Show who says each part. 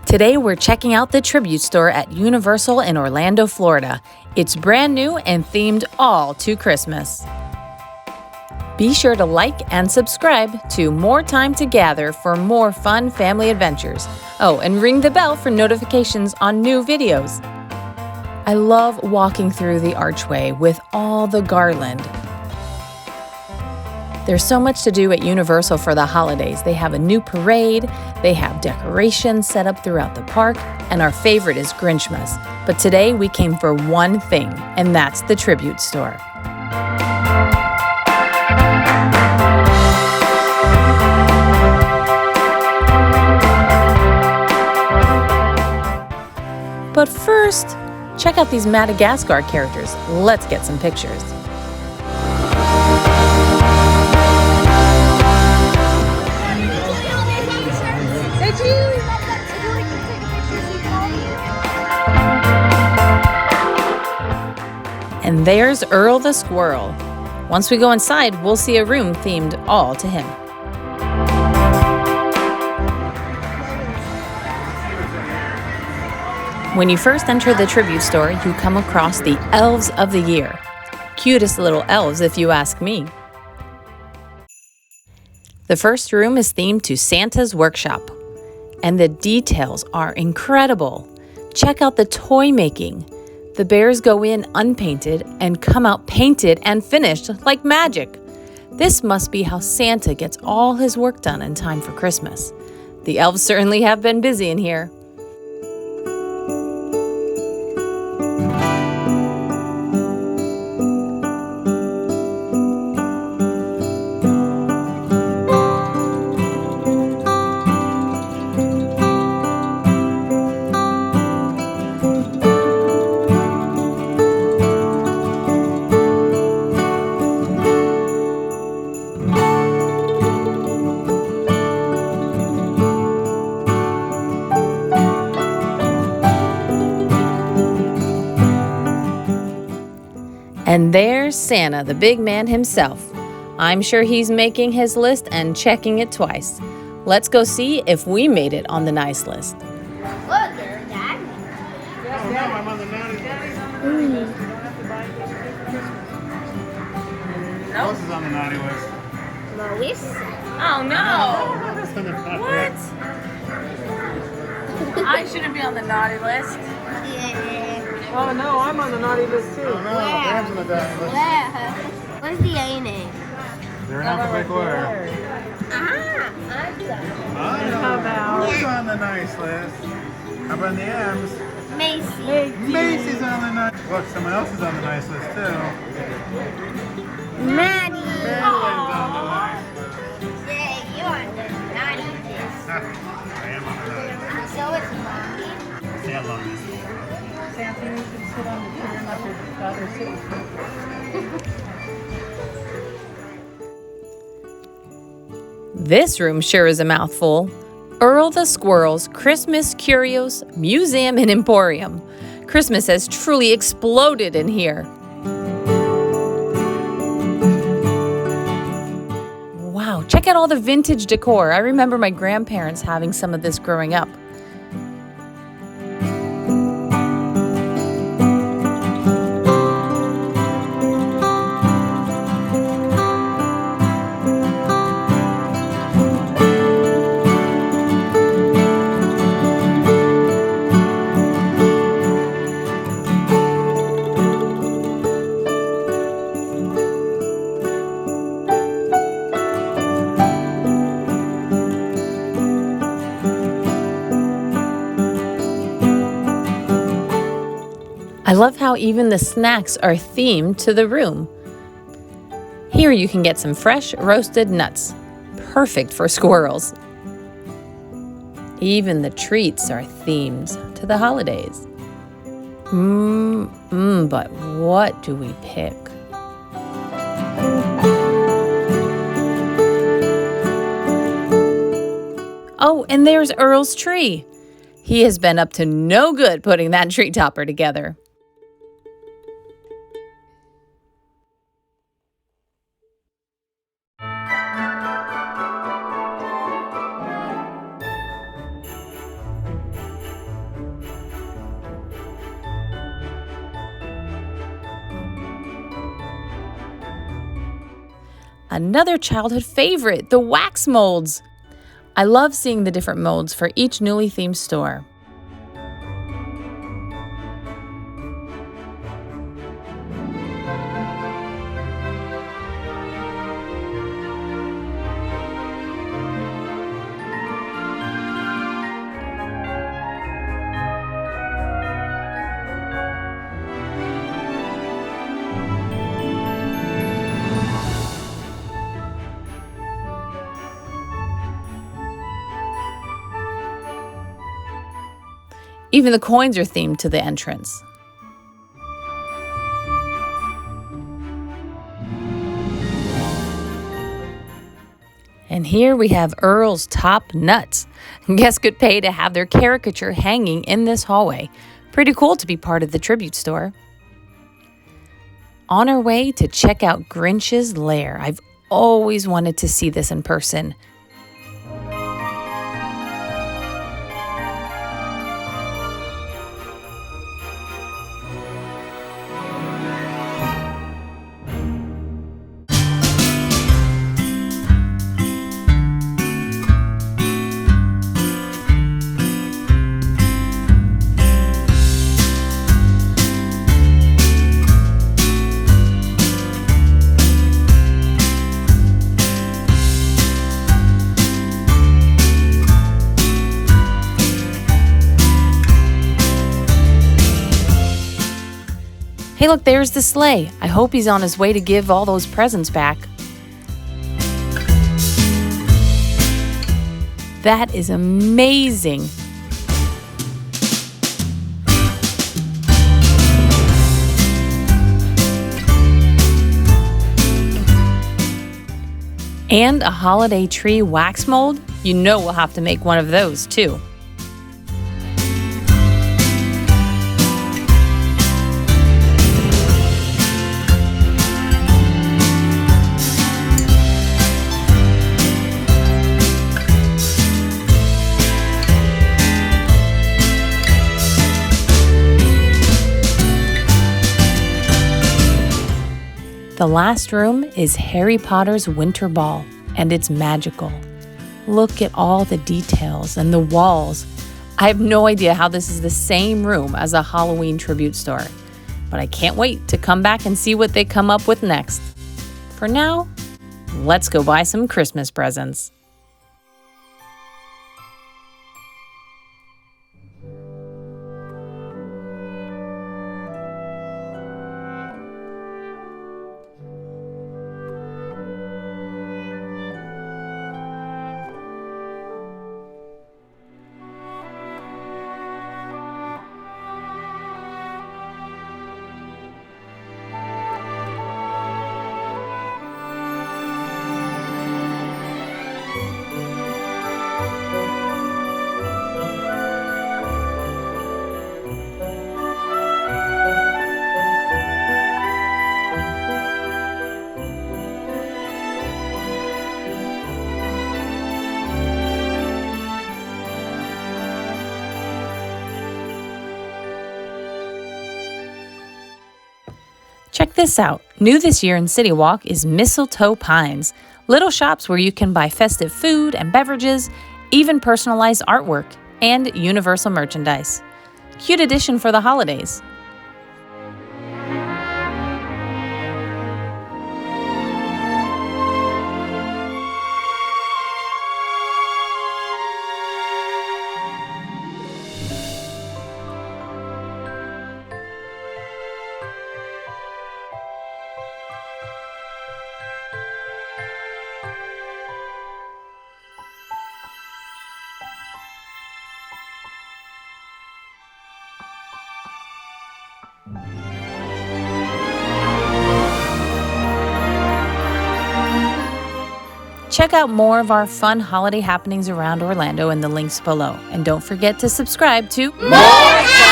Speaker 1: Today we're checking out the Tribute Store at Universal in Orlando, Florida. It's brand new and themed all to Christmas. Be sure to like and subscribe to More Time to Gather for more fun family adventures. Oh, and ring the bell for notifications on new videos. I love walking through the archway with all the garland. There's so much to do at Universal for the holidays. They have a new parade, they have decorations set up throughout the park, and our favorite is Grinchmas. But today we came for one thing, and that's the Tribute Store. But first, check out these Madagascar characters. Let's get some pictures. And there's Earl the Squirrel. Once we go inside, we'll see a room themed all to him. When you first enter the Tribute Store, you come across the Elves of the Year. Cutest little elves, if you ask me. The first room is themed to Santa's workshop, and the details are incredible. Check out the toy making. The bears go in unpainted and come out painted and finished like magic. This must be how Santa gets all his work done in time for Christmas. The elves certainly have been busy in here. And there's Santa, the big man himself. I'm sure he's making his list and checking it twice. Let's go see if we made it on the nice list.
Speaker 2: Look, there's Daddy.
Speaker 3: Oh no, I'm on the naughty list. Who else is on the naughty list?
Speaker 2: Lois.
Speaker 1: Oh no!
Speaker 3: That's on the naughty
Speaker 1: What?
Speaker 3: list.
Speaker 1: I shouldn't be on the naughty list.
Speaker 2: Yeah.
Speaker 4: Oh no, I'm on the naughty list too.
Speaker 3: Oh no, Bam's on the naughty list.
Speaker 2: Where? What's the A name?
Speaker 3: They're in alphabetical order.
Speaker 2: Ah, I'm
Speaker 4: How about
Speaker 3: Who's on the nice list? How about the M's?
Speaker 2: Macy.
Speaker 3: Macy's on the nice. Look, someone else is on the nice list too.
Speaker 2: Maddie.
Speaker 3: Madeline's on the nice list.
Speaker 2: Yeah, you're on the naughty list.
Speaker 3: I am on the naughty list.
Speaker 2: So it's Mommy.
Speaker 3: See how long this is.
Speaker 4: Santa, you should sit on the chair and let your daughter sit.
Speaker 1: This room sure is a mouthful. Earl the Squirrel's Christmas Curios Museum and Emporium. Christmas has truly exploded in here. Wow, check out all the vintage decor. I remember my grandparents having some of this growing up. I love how even the snacks are themed to the room. Here you can get some fresh roasted nuts, perfect for squirrels. Even the treats are themed to the holidays. But what do we pick? Oh, and there's Earl's Tree. He has been up to no good putting that tree topper together. Another childhood favorite, the wax molds. I love seeing the different molds for each newly themed store. Even the coins are themed to the entrance. And here we have Earl's top nuts. Guests could pay to have their caricature hanging in this hallway. Pretty cool to be part of the tribute store. On our way to check out Griches Lair. I've always wanted to see this in person. Hey, look, there's the sleigh. I hope he's on his way to give all those presents back. That is amazing. And a holiday tree wax mold? You know we'll have to make one of those too. The last room is Harry Potter's Winter Ball, and it's magical. Look at all the details and the walls. I have no idea how this is the same room as a Halloween tribute store, but I can't wait to come back and see what they come up with next. For now, let's go buy some Christmas presents. Check this out. New this year in City Walk is Mistletoe Pines, little shops where you can buy festive food and beverages, even personalized artwork, and universal merchandise. Cute addition for the holidays. Check out more of our fun holiday happenings around Orlando in the links below. And don't forget to subscribe to
Speaker 2: More